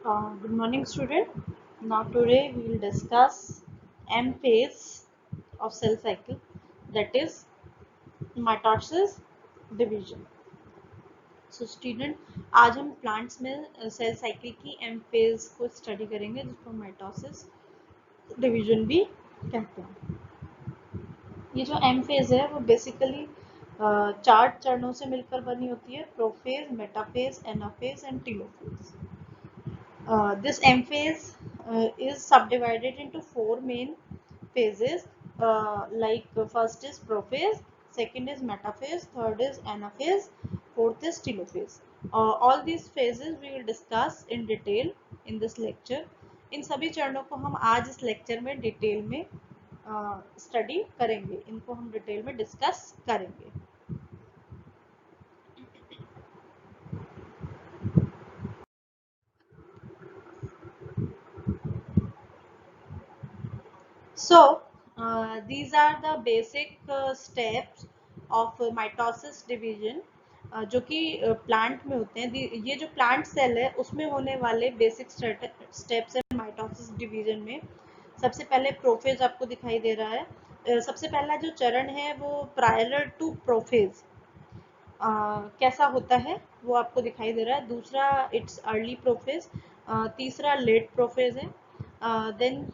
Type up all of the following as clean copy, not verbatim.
Good morning, student. Now today we will discuss M phase of cell cycle, that is mitosis division. So student, आज हम plants में cell cycle की M phase को study करेंगे, जिसको mitosis division भी कहते हैं। ये जो एम फेज है वो बेसिकली चार चरणों से मिलकर बनी होती है: prophase, metaphase, anaphase and telophase. This M phase is subdivided into four main phases. First is prophase, second is metaphase, third is anaphase, fourth is telophase. All these phases we will discuss in detail in this lecture. इन सभी चरणों को हम आज इस lecture में detail में study करेंगे, इनको हम डिटेल में डिस्कस करेंगे. So, these are the basic steps of mitosis division जो कि प्लांट में होते हैं. ये जो प्लांट सेल है उसमें होने वाले बेसिक स्टेप्स है माइटोसिस डिवीजन में. सबसे पहले प्रोफेज आपको दिखाई दे रहा है. सबसे पहला जो चरण है वो प्रायर टू प्रोफेज कैसा होता है वो आपको दिखाई दे रहा है. दूसरा इट्स अर्ली प्रोफेज, तीसरा लेट प्रोफेज है, देन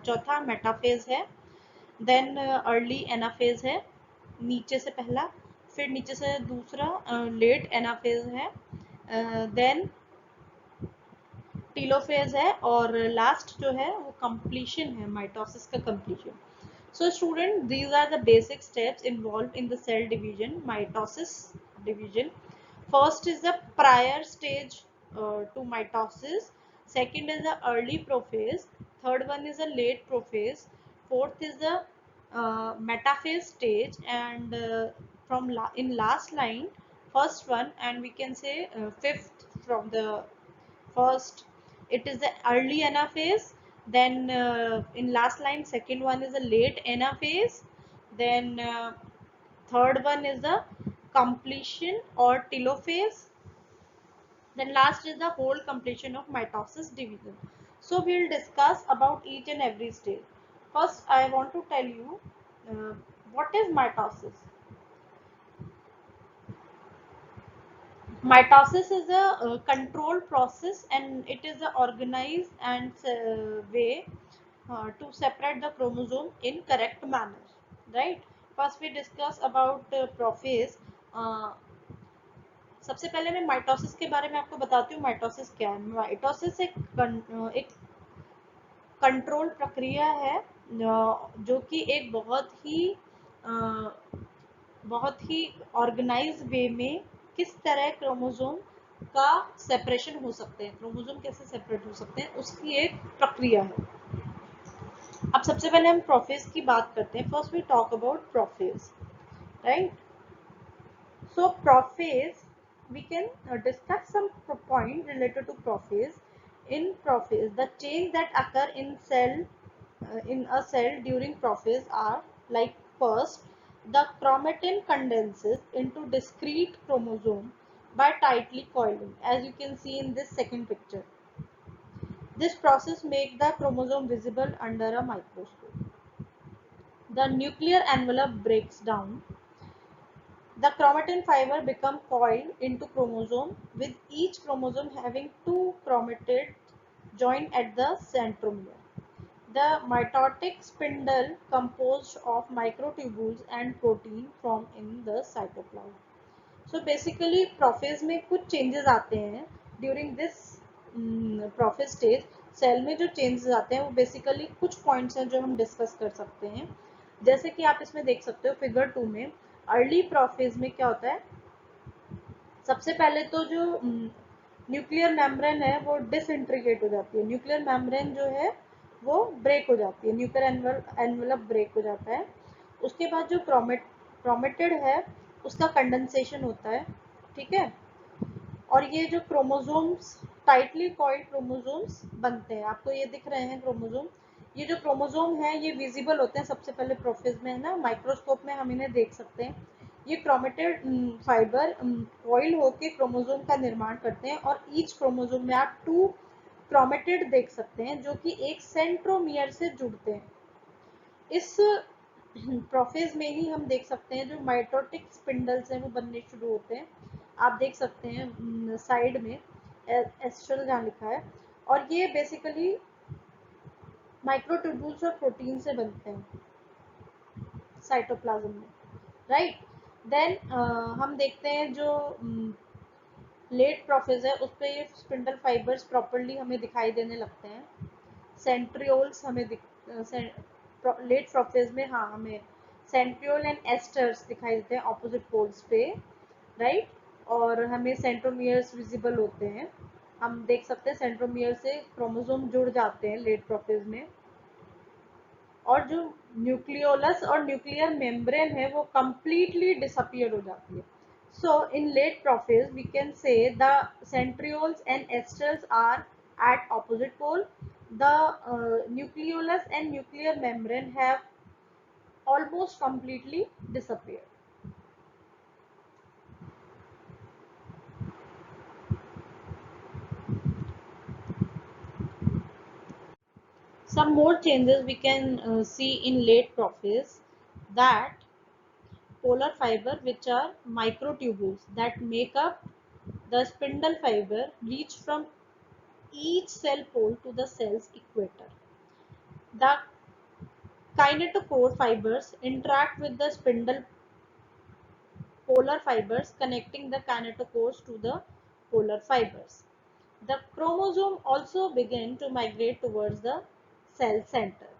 चौथा मेटाफेज है, देन अर्ली एनाफेज है नीचे से पहला, फिर नीचे से दूसरा लेट एनाफेज है, देन टीलोफेज है, और लास्ट जो है वो कंप्लीशन है, माइटोसिस का completion. So student, these are the basic steps involved in the cell division, mitosis division. First is the prior stage to mitosis. Second is the early prophase. Third one is the late prophase. Fourth is the metaphase stage, and in last line, first one, and we can say fifth from the first, it is the early anaphase. Then in last line, second one is the late anaphase. Then third one is the completion or telophase. Then last is the whole completion of mitosis division. So we will discuss about each and every stage. First, I want to tell you what is mitosis. Mitosis is a controlled process, and it is an organized and way to separate the chromosome in correct manner. Right? First we discuss about prophase. सबसे पहले मैं mitosis के बारे में आपको बताती हूँ. Mitosis क्या है? माइटोसिस एक कंट्रोल प्रक्रिया है जो कि एक बहुत ही ऑर्गेनाइज वे में किस तरह क्रोमोसोम का सेपरेशन हो सकते हैं, क्रोमोसोम कैसे सेपरेट हो सकते हैं, उसकी एक प्रक्रिया है. अब सबसे पहले हम प्रोफेज की बात करते हैं. First we talk about prophase, right. So prophase we can discuss some point related to prophase. In prophase, the change that occur in a cell during prophase are like: first, the chromatin condenses into discrete chromosome by tightly coiling, as you can see in this second picture. This process makes the chromosome visible under a microscope. The nuclear envelope breaks down. The chromatin fiber become coiled into chromosome, with each chromosome having two chromatids joined at the centromere. The mitotic spindle composed of microtubules and protein form in the cytoplasm. So basically prophase में कुछ changes आते हैं during this prophase stage. Cell में जो changes आते हैं वो basically कुछ points हैं जो हम discuss कर सकते हैं. जैसे कि आप इसमें देख सकते हो फिगर 2 में. अर्ली प्रोफेज में क्या होता है? सबसे पहले तो जो न्यूक्लियर मेम्ब्रेन है वो डिसइंटीग्रेट हो जाती है. न्यूक्लियर मेम्ब्रेन जो है वो ब्रेक हो जाती है, न्यूक्लियर एनवेलप ब्रेक हो जाता है. उसके बाद जो क्रोमेटिड है उसका कंडेंसेशन होता है, ठीक है. और ये जो क्रोमोसोम्स, टाइटली कॉइल्ड क्रोमोसोम्स बनते हैं. आपको ये दिख रहे हैं क्रोमोसोम. ये जो क्रोमोसोम है ये विजिबल होते हैं सबसे पहले प्रोफेज में, है ना. माइक्रोस्कोप में हम इन्हें देख सकते हैं. ये क्रोमेटेड फाइबर कॉइल होके क्रोमोसोम का निर्माण करते हैं और ईच क्रोमोसोम में आप 2 क्रोमेटिड देख सकते हैं जो कि एक सेंट्रोमियर से जुड़ते हैं। इस प्रोफेज में ही हम देख सकते हैं जो माइटोटिक स्पिंडल्स हैं वो बनने शुरू होते हैं। आप देख सकते हैं साइड में एस्ट्रल जहाँ लिखा है, और ये बेसिकली माइक्रोट्यूब्यूल्स और प्रोटीन से बनते हैं साइटोप्लाज्म में, राइट। देन हम देखते हैं जो लेट प्रोफेज है उस पर ये स्पिंडल फाइबर्स प्रॉपरली हमें दिखाई देने लगते हैं। सेंट्रियोल्स हमें लेट प्रोफेज में हाँ हमें सेंट्रियोल एंड एस्टर्स दिखाई देते हैं ऑपोजिट पोल्स पे, राइट। और हमें सेंट्रोमियर्स विजिबल होते हैं। हम देख सकते हैं सेंट्रोमियर से क्रोमोसोम जुड़ जाते हैं लेट प्रोफेज में, और जो न्यूक्लियोलस और न्यूक्लियर मेम्ब्रेन है वो कंप्लीटली डिसअपियर हो जाती है। So in late prophase we can say the centrioles and estrels are at opposite pole. The nucleolus and nuclear membrane have almost completely disappeared. Some more changes we can see in late prophase, that polar fiber, which are microtubules that make up the spindle fiber, reach from each cell pole to the cell's equator. The kinetochore fibers interact with the spindle polar fibers, connecting the kinetochores to the polar fibers. The chromosome also begin to migrate towards the cell center.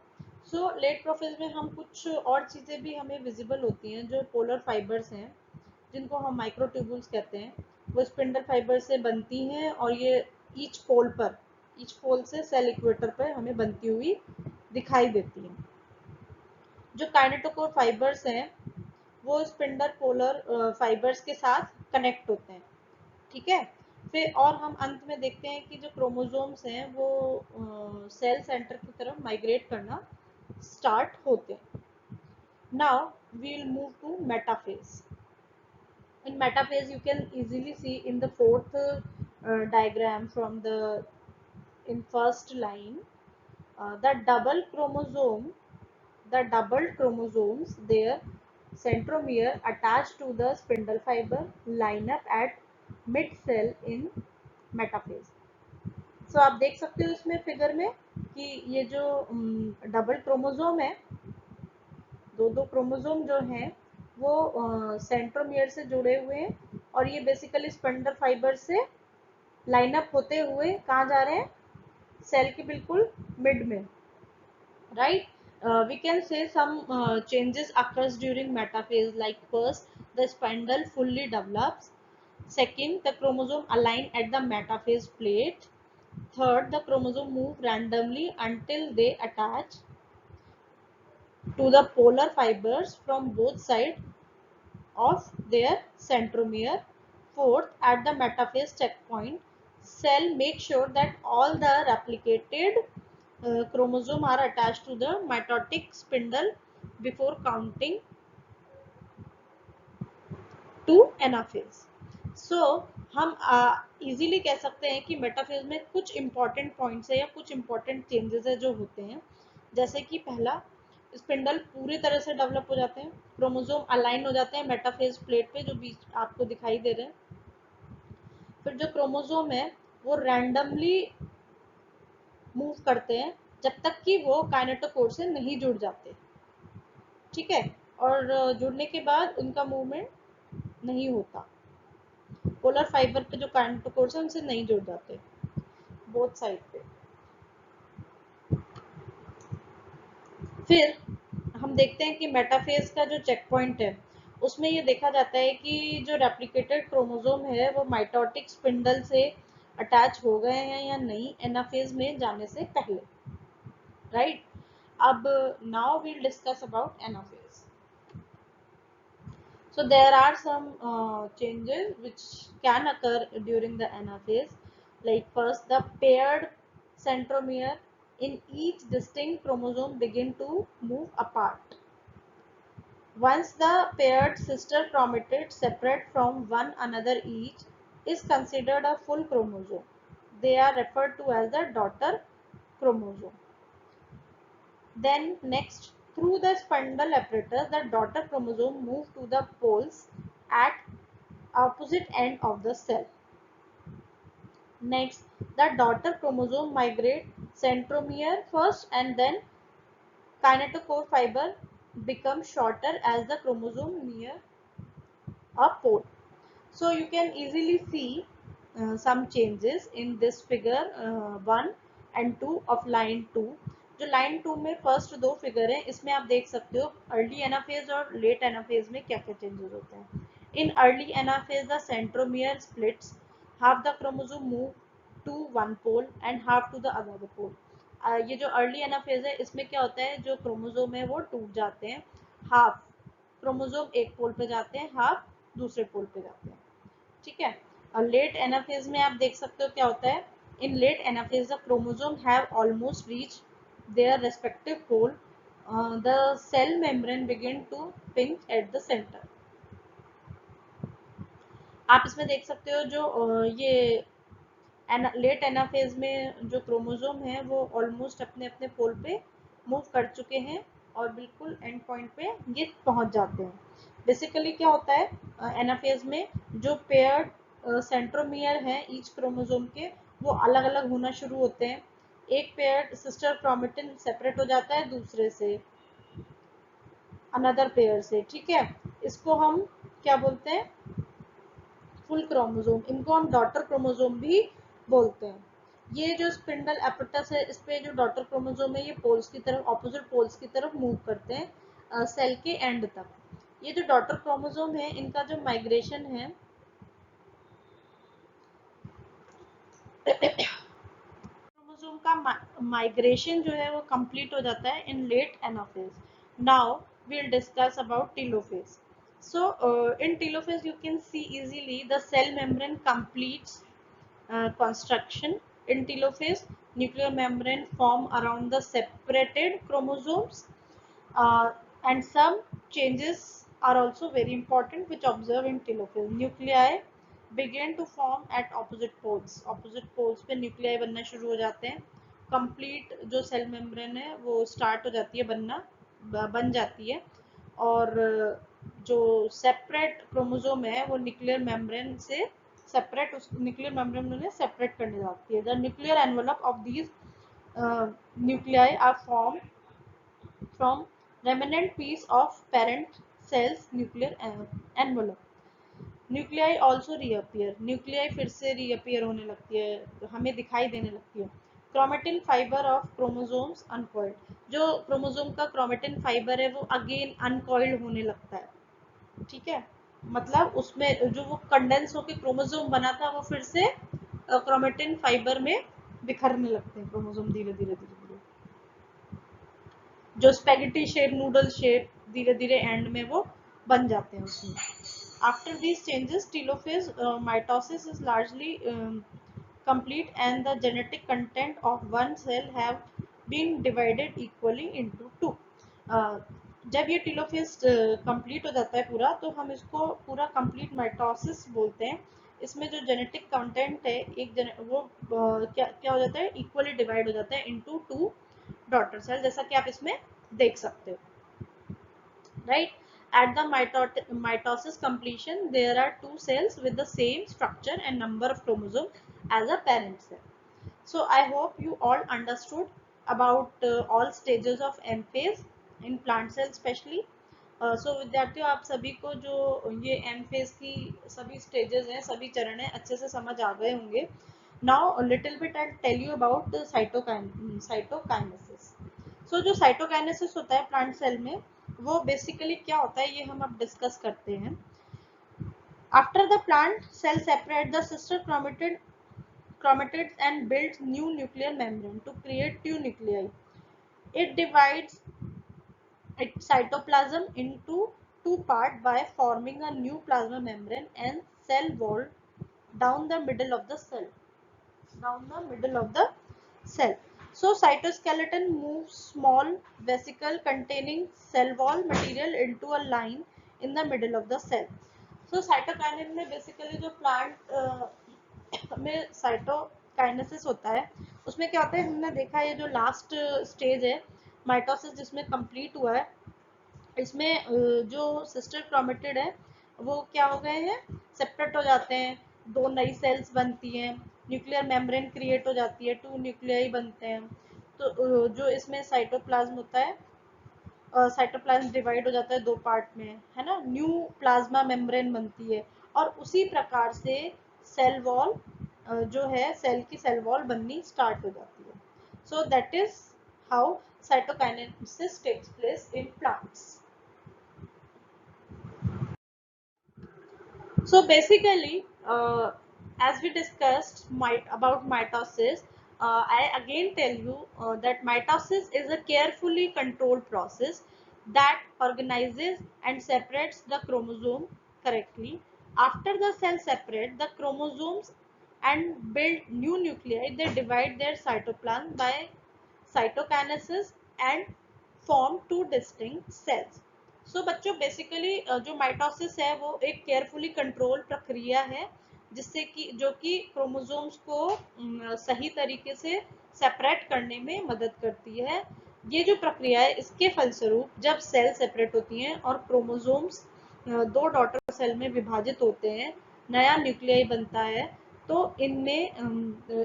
So late prophase में हम कुछ और चीज़ें भी हमें visible होती हैं, जो पोलर फाइबर्स हैं जिनको हम माइक्रोट्यूबुल्स कहते हैं, वो स्पिंडल फाइबर से बनती हैं और ये ईच पोल से सेल इक्वेटर पर हमें बनती हुई दिखाई देती हैं। जो काइनेटोकोर फाइबर्स हैं वो स्पिंडल पोलर फाइबर्स के साथ कनेक्ट होते हैं, ठीक है। फिर और हम अंत में देखते हैं कि जो क्रोमोसोम्स हैं वो सेल सेंटर की तरफ माइग्रेट करना स्टार्ट होते हैं। Now we will move to metaphase. In metaphase you can easily see in the fourth diagram from the in first line, the doubled chromosomes, their centromere attached to the spindle fiber line up at mid cell in metaphase. So आप देख सकते हो इसमें figure में कि ये जो double chromosome है, दो क्रोमोसोम जो हैं वो सेंट्रोमियर से जुड़े हुए हैं और ये बेसिकली स्पिंडल फाइबर से लाइन अप होते हुए कहाँ जा रहे हैं, सेल के बिल्कुल मिड में, right. We can say some changes occurs during metaphase, like first the spindle fully develops, second the chromosome align at the metaphase plate, third the chromosome move randomly until they attach to the polar fibers from both sides of their centromere, fourth at the metaphase checkpoint cell make sure that all the replicated chromosome are attached to the mitotic spindle before counting to anaphase. So हम easily कह सकते हैं कि metaphase में कुछ important points है या कुछ इंपॉर्टेंट चेंजेस है जो होते हैं, जैसे कि पहला, स्पिंडल पूरी तरह से डेवलप हो जाते हैं, क्रोमोसोम अलाइन हो जाते हैं मेटाफेज प्लेट पे जो बीच आपको दिखाई दे रहे हैं। फिर जो क्रोमोसोम है वो रैंडमली मूव करते हैं जब तक कि वो काइनेटोकोर से नहीं जुड़ जाते, ठीक है। और जुड़ने के बाद उनका मूवमेंट नहीं होता, पोलर फाइबर पे जो काइनेटोकोर है उनसे नहीं जुड़ जाते बोथ साइड पे। फिर हम देखते हैं कि मेटाफेज का जो चेक पॉइंट है उसमें ये देखा जाता है कि जो रेप्लिकेटेड क्रोमोसोम है वो माइटोटिक स्पिंडल से अटैच हो गए हैं या नहीं एनाफेज में जाने से पहले, राइट। अब now we'll discuss about anaphase. So there are some changes which can occur during the anaphase, like first the paired centromere in each distinct chromosome begin to move apart. Once the paired sister chromatids separate from one another, each is considered a full chromosome. They are referred to as the daughter chromosome. Then next, through the spindle apparatus, the daughter chromosome move to the poles at opposite end of the cell. Next, the daughter chromosome migrate centromere first, and then kinetochore fiber becomes shorter as the chromosome near a pole. So you can easily see some changes in this figure 1 and 2 of line 2. जो line 2 में first दो figure है, इसमें आप देख सकते हो early anaphase और लेट एनाफेज में क्या क्या चेंजेस होते हैं. In early anaphase the centromere splits, half the chromosome move to one pole and half to the other pole. ये जो अर्ली एनाफेज है, इसमें क्या होता है, जो क्रोमोसोम है वो टूट जाते हैं. हाफ क्रोमोसोम एक पोल पे जाते हैं, हाफ दूसरे पोल पे जाते हैं. ठीक है. और लेट एनाफेज में आप देख सकते हो क्या होता है. In late anaphase the chromosome have almost reach their respective pole. The cell membrane begin to pinch at the centre. आप इसमें देख सकते हो जो ये लेट एनाफेज में जो क्रोमोसोम है वो ऑलमोस्ट अपने अपने पोल पे मूव कर चुके हैं और बिल्कुल एंड पॉइंट पे ये पहुंच जाते हैं. बेसिकली क्या होता है एनाफेज में, जो पेयर्ड सेंट्रोमियर है ईच क्रोमोसोम के, वो अलग अलग होना शुरू होते हैं. एक पेयर्ड सिस्टर क्रोमेटिन सेपरेट हो जाता है दूसरे से, अनदर पेयर से. ठीक है. इसको हम क्या बोलते हैं, फुल क्रोमोसोम. इनको हम डॉटर क्रोमोसोम भी बोलते हैं. ये जो स्पिंडल एपिटस है, इस पे जो डॉटर क्रोमोसोम है, ये पोल्स की तरफ, ऑपोजिट पोल्स की तरफ मूव करते हैं सेल के एंड तक. ये जो डॉटर क्रोमोसोम है, इनका जो माइग्रेशन है क्रोमोसोम का माइग्रेशन जो है वो कंप्लीट हो जाता है in late anaphase. Now we'll discuss about telophase. So in telophase you can see easily the cell membrane completes construction. In telophase, nuclear membrane form around the separated chromosomes, uh, and some changes are also very important which observe in telophase. Nuclei begin to form at opposite poles. Opposite poles पे nuclei बनना शुरू हो जाते हैं. Complete जो cell membrane है वो start हो जाती है बनना, बन जाती है. और जो सेपरेट क्रोमोसोम है वो न्यूक्लियर मेम्ब्रेन से सेपरेट, उस न्यूक्लियर मेम्ब्रेन में सेपरेट करने जाती है. The nuclear envelope of these nuclei are form from remnant piece of parent cell's nuclear envelope. Nuclei also reappear. Nuclei फिर से रीअपियर होने लगती है, हमें दिखाई देने लगती है. Chromatin fibre of chromosomes uncoiled. जो क्रोमोसोम का क्रोमेटिन फाइबर है वो अगेन अनकॉइल्ड होने लगता है. ठीक है. मतलब उसमें जो वो कंडेंस होकर क्रोमोसोम बना था वो फिर से क्रोमेटिन फाइबर में बिखरने लगते हैं क्रोमोसोम धीरे धीरे धीरे धीरे. जो स्पेगेटी शेप, नूडल शेप, धीरे धीरे एंड में वो बन जाते हैं उसमें. After these changes telophase mitosis is largely complete and the genetic content of one cell have been divided equally into two. जब ये टीलोफेज कंप्लीट हो जाता है पूरा, तो हम इसको पूरा कंप्लीट माइटोसिस बोलते हैं. इसमें जो जेनेटिक कंटेंट है वो क्या क्या हो जाता है, इक्वली डिवाइड हो जाता है इनटू टू डॉटर सेल, जैसा कि आप इसमें देख सकते हो. Right. At the mitosis completion, there are two cells with the same structure and number of chromosomes as a parent cell. So I hope you all understood about all stages of M phase in plant cell especially. So विद्यार्थियों, आप सभी को जो ये M phase की सभी stages हैं, सभी चरण हैं, अच्छे से समझ आ गए होंगे. Now a little bit I'll tell you about the cytokinesis. So जो cytokinesis होता है plant cell में, वो बेसिकली क्या होता है ये हम अब डिस्कस करते हैं. After the plant cell separate the sister chromatids and builds new nuclear membrane to create two nuclei. It divides its cytoplasm into two parts by forming a new plasma membrane and cell wall down the middle of the cell. So cytoskeleton moves small vesicle containing cell wall material into a line in the middle of the cell. So cytokinin में basically जो plant में cytokinesis होता है, उसमें क्या होता है, हमने देखा ये जो लास्ट स्टेज है माइटोसिस जिसमें कंप्लीट हुआ है, इसमें जो सिस्टर क्रोमेटिड है वो क्या हो गए हैं, सेपरेट हो जाते हैं, दो नई सेल्स बनती हैं, न्यूक्लियर मेम्ब्रेन क्रिएट हो जाती है, टू न्यूक्लियाई बनते हैं। तो जो इसमें साइटोप्लाज्म होता है, साइटोप्लाज्म डिवाइड हो जाता है दो पार्ट में, है ना, न्यू प्लाज्मा मेम्ब्रेन बनती है, और उसी प्रकार से सेल वॉल जो है सेल की सेल वॉल बननी स्टार्ट हो जाती है। So that is how cytokinesis takes place in plants. So basically, as we discussed about mitosis, I again tell you that mitosis is a carefully controlled process that organizes and separates the chromosome correctly. After the cells separate the chromosomes and build new nuclei, they divide their cytoplasm by cytokinesis and form two distinct cells. सो बच्चों basically जो mitosis है वो एक carefully control प्रक्रिया है, जिससे कि जो कि क्रोमोसोम्स को सही तरीके से सेपरेट करने में मदद करती है। ये जो प्रक्रिया है इसके फलस्वरूप जब सेल सेपरेट होती हैं और क्रोमोसोम्स दो डॉटर सेल में विभाजित होते हैं, नया न्यूक्लियाई बनता है, तो इनमें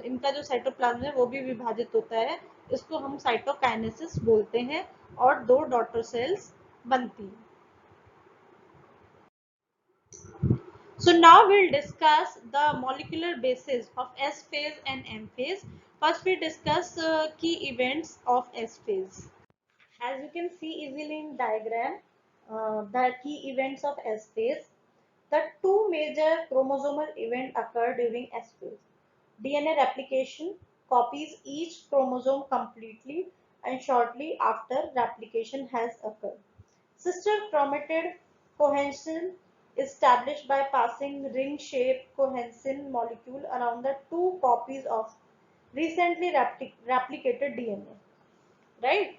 इनका जो साइटोप्लाज्म है वो भी विभाजित होता है, इसको हम साइटोकाइनेसिस बोलते हैं, और दो डॉटर सेल्स बनती है। So now we'll discuss the molecular basis of S phase and M phase. First we discuss key events of S phase. As you can see easily in diagram, the key events of S phase, the two major chromosomal events occur during S phase. DNA replication copies each chromosome completely and shortly after replication has occurred. Sister chromatid cohesion is established by passing ring-shaped cohesin molecule around the two copies of recently replicated DNA. Right?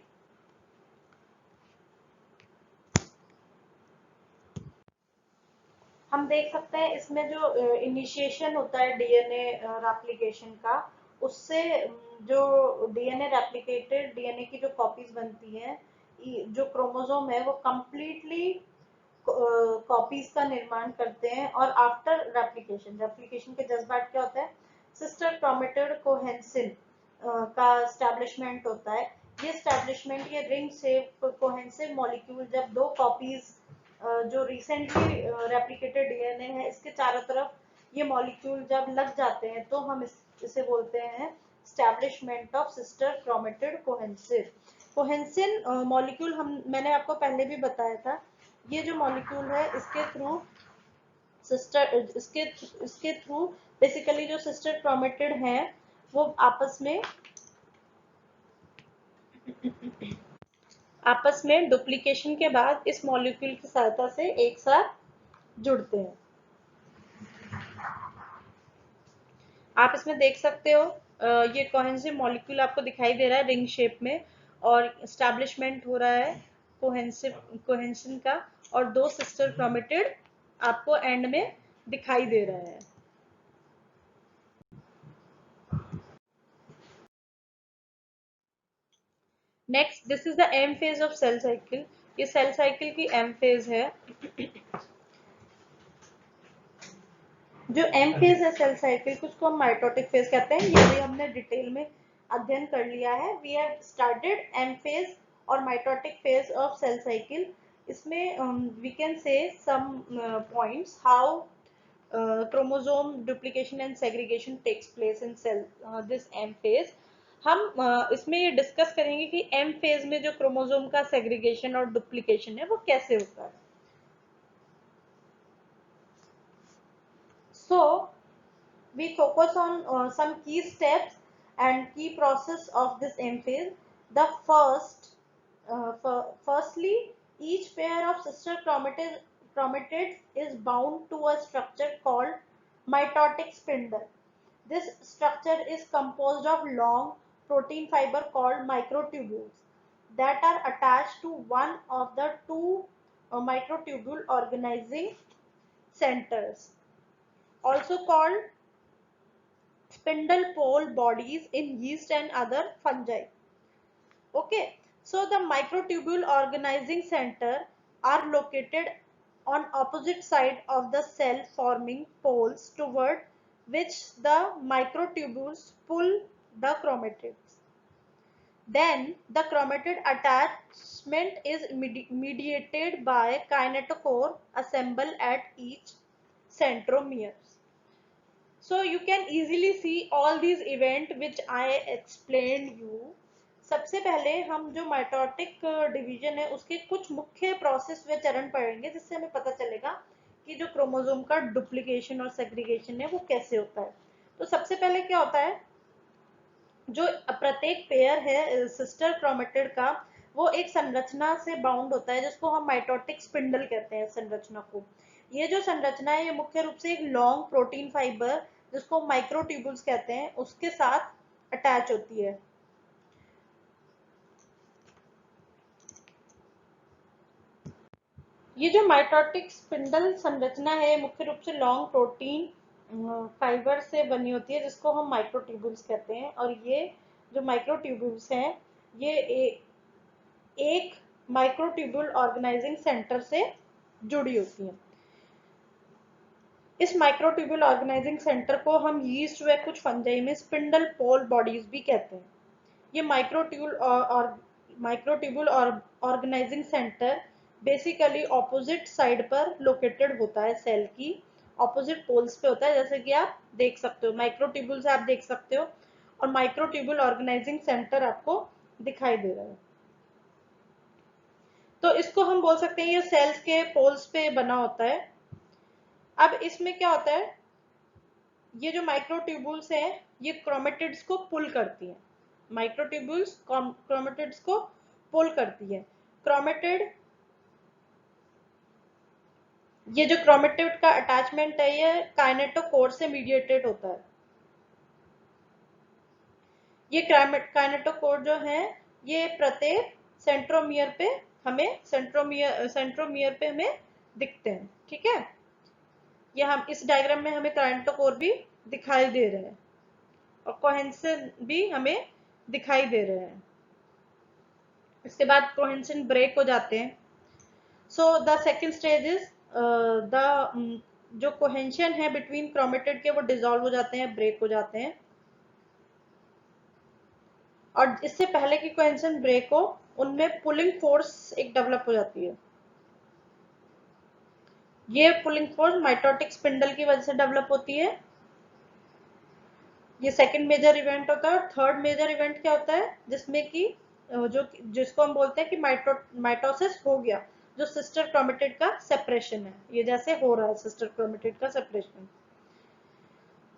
हम देख सकते हैं इसमें जो initiation होता है DNA replication का, उससे जो डीएनए रेप्लिकेटेड डीएनए की जो कॉपीज बनती हैं, जो क्रोमोसोम है वो कंप्लीटली कॉपीज का निर्माण करते हैं, और आफ्टर रेप्लिकेशन रेप्लिकेशन के जस्ट बाद क्या होता है, सिस्टर क्रोमेटिड कोहेंसिन का स्टैब्लिशमेंट होता है। ये स्टैब्लिशमेंट, ये रिंग शेप कोहेंसिव मॉलिक्यूल जब दो कॉपीज जो रिसेंटली रेप्लिकेटेड डीएनए है इसके चारों तरफ ये मॉलिक्यूल जब लग जाते हैं तो हम इसे बोलते हैं establishment of sister chromatid cohesive. Cohesin molecule मैंने आपको पहले भी बताया था, ये जो मॉलिक्यूल है इसके थ्रू इसके थ्रू बेसिकली जो सिस्टर क्रोमेटिड है वो आपस में डुप्लीकेशन के बाद इस मॉलिक्यूल की सहायता से एक साथ जुड़ते हैं। आप इसमें देख सकते हो ये कोहेंसिव मॉलिक्यूल आपको दिखाई दे रहा है रिंग शेप में, और स्टैब्लिशमेंट हो रहा है कोहेंसिन का, और दो सिस्टर क्रोमेटिड आपको एंड में दिखाई दे रहा है। Next, this is the M phase of cell cycle. ये सेल साइकिल की एम फेज है। जो एम फेज है सेल साइकिल को उसको हम माइटोटिक फेज कहते हैं, ये भी हमने डिटेल में अध्ययन कर लिया है। We have started M phase और mitotic phase of cell cycle. इसमें we can say some points how chromosome duplication and segregation takes place in cell this M phase. हम इसमें ये डिस्कस करेंगे कि एम फेज में जो क्रोमोसोम का सेग्रीगेशन और डुप्लीकेशन है वो कैसे होता है। So we focus on some key steps and key process of this M phase. The firstly, each pair of sister chromatids is bound to a structure called mitotic spindle. This structure is composed of long protein fiber called microtubules that are attached to one of the two microtubule organizing centers, also called spindle pole bodies in yeast and other fungi. Okay, so the microtubule organizing center are located on opposite side of the cell forming poles toward which the microtubules pull the chromatids. Then the chromatid attachment is mediated by kinetochore assembled at each centromeres. So you can easily see all these events which I explained you. सबसे पहले हम जो mitotic division है उसके कुछ मुख्य process व चरण पढ़ेंगे जिससे हमें पता चलेगा कि जो क्रोमोसोम का डुप्लीकेशन और सेग्रीगेशन है वो कैसे होता है। तो सबसे पहले क्या होता है, जो प्रत्येक पेयर है सिस्टर क्रोमेटिड का वो एक संरचना से बाउंड होता है जिसको हम माइटोटिक स्पिंडल कहते हैं संरचना को। ये जो संरचना है ये मुख्य रूप से एक लॉन्ग प्रोटीन फाइबर जिसको माइक्रोट्यूबुल्स कहते हैं उसके साथ अटैच होती है। ये जो माइटोटिक स्पिंडल संरचना है मुख्य रूप से लॉन्ग प्रोटीन फाइबर से बनी होती है जिसको हम माइक्रोट्यूबुल्स कहते हैं, और ये जो माइक्रोट्यूबुल्स हैं ये एक माइक्रोट्यूबुल ऑर्गेनाइजिंग सेंटर से जुड़ी होती हैं। इस माइक्रोट्यूबुल ऑर्गेनाइजिंग सेंटर को हम यीस्ट व कुछ फंजाई में स्पिंडल पोल बॉडीज भी कहते हैं। ये microtubule organizing center basically opposite side पर लोकेटेड होता है, सेल की ऑपोजिट पोल्स पे होता है, जैसे कि आप देख सकते हो माइक्रोट्यूबुल से आप देख सकते हो और माइक्रोट्यूबुल ऑर्गेनाइजिंग सेंटर आपको दिखाई दे रहा है। तो इसको हम बोल सकते हैं ये सेल्स के पोल्स पे बना होता है। अब इसमें क्या होता है, ये जो माइक्रोट्यूबुल्स हैं ये क्रोमेटिड्स को पुल करती हैं। माइक्रोट्यूबुल्स क्रोमेटिड्स को पुल करती है। क्रोमेटिड, ये जो क्रोमेटिड का अटैचमेंट है ये काइनेटोकोर से मीडिएटेड होता है। ये काइनेटोकोर जो है ये प्रत्येक सेंट्रोमियर पे हमें दिखते हैं। ठीक है, ये हम इस डायग्राम में हमें काइनेटोकोर भी दिखाई दे रहे हैं और कोहेंसिन भी हमें दिखाई दे रहे हैं। इसके बाद कोहेंसिन ब्रेक हो जाते हैं। So the second stage is the जो कोहेंशन है बिटवीन क्रोमेटिड के वो डिसॉल्व हो जाते हैं, ब्रेक हो जाते हैं। और इससे पहले कि कोहेंशन ब्रेक हो उनमें पुलिंग फोर्स एक डेवलप हो जाती है। ये पुलिंग फोर्स माइटोटिक स्पिंडल की वजह से डेवलप होती है। ये सेकंड मेजर इवेंट होता है। और थर्ड मेजर इवेंट क्या होता है जिसमें कि जिसको हम बोलते हैं कि माइटोसिस हो गया, जो सिस्टर क्रोमेटिड का सेपरेशन है, ये जैसे हो रहा है सिस्टर क्रोमेटिड का separation.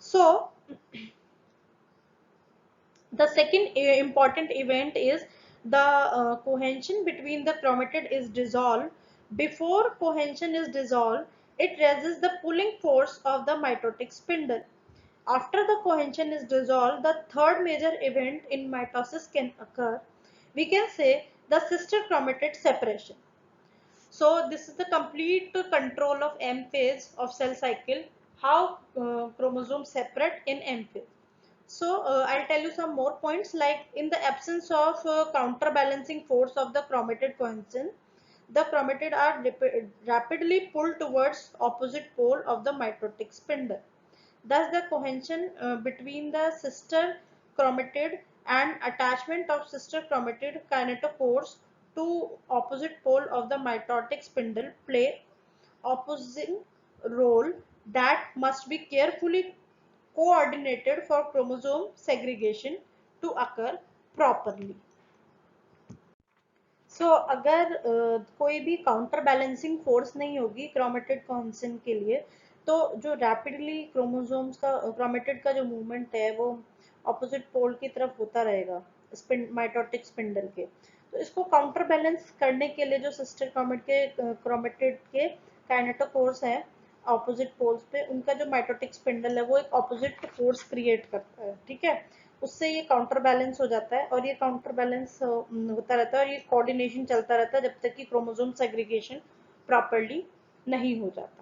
So the second important event is the cohesion between the chromatid is dissolved. Before cohesion is dissolved, it resists the pulling force of the mitotic spindle. After the cohesion is dissolved, the third major event in mitosis can occur. We can say the sister chromatid separation. So this is the complete control of M phase of cell cycle, how chromosomes separate in M phase. So I'll tell you some more points, like in the absence of counterbalancing force of the chromatid cohesion, the chromatid are rapidly pulled towards opposite pole of the mitotic spindle. Thus the cohesion between the sister chromatid and attachment of sister chromatid kinetochores to opposite pole of the mitotic spindle play opposing role that must be carefully coordinated for chromosome segregation to occur properly. अगर कोई भी counter balancing force नहीं होगी chromatid कोहेंशन के लिए तो जो rapidly chromatid का जो मूवमेंट है वो ऑपोजिट पोल की तरफ होता रहेगा माइटोटिक स्पिंडल के। तो इसको काउंटर बैलेंस करने के लिए जो सिस्टर क्रोमेटिड के काइनेटोकोर्स हैं ऑपोजिट पोल्स पे, उनका जो माइटोटिक स्पिंडल है वो एक ऑपोजिट फोर्स क्रिएट करता है। ठीक है, उससे ये काउंटर बैलेंस हो जाता है और ये काउंटर बैलेंस होता रहता है और ये कोऑर्डिनेशन चलता रहता है जब तक कि क्रोमोसोम सेग्रीगेशन प्रॉपर्ली नहीं हो जाता.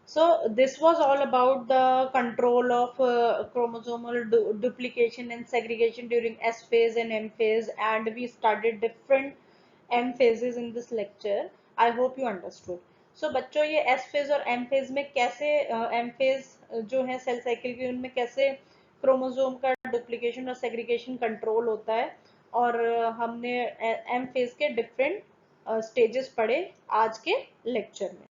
So this was all about the control of chromosomal duplication and segregation during S phase and M phase, and we studied different M phases in this lecture. I hope you understood. So बच्चों ये S phase और M phase में कैसे M phase जो है cell cycle की उनमें कैसे क्रोमोसोम का डुप्लीकेशन और सेग्रीगेशन कंट्रोल होता है और हमने M phase के डिफरेंट स्टेजेस पढ़े आज के लेक्चर में.